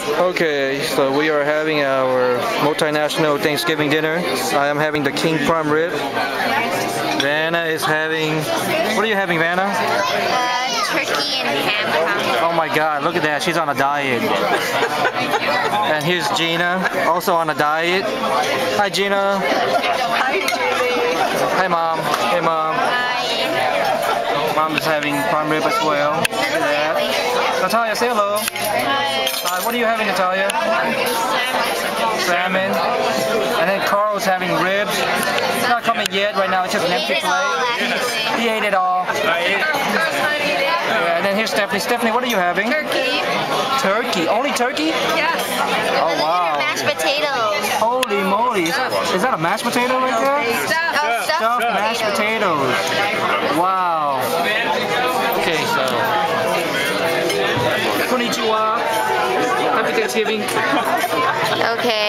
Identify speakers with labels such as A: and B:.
A: Okay, so we are having our multinational Thanksgiving dinner. I am having the king prime rib. Vanna is having... What are you having, Vanna?
B: Turkey and ham.
A: Oh my god, look at that. She's on a diet. And here's Gina, also on a diet. Hi, Gina.
C: Hi, Julie.
A: Hi, Mom. Hey, Mom. Mom is having prime rib as well. Look at that. Natalia, say hello. Hi, what are you having, Natalia? Salmon. And then Carl's having ribs. It's not coming yet. Right now it's just an empty plate. He ate it all. Yeah, and then here's Stephanie. Stephanie, what are you having?
B: Turkey.
A: Turkey? Only turkey?
B: Yes.
A: Oh, wow.
B: Mashed potatoes.
A: Holy moly. Is that a mashed potato right there? Stuffed mashed potatoes. Wow. Okay, so. Konnichiwa. Happy Thanksgiving.
B: Okay.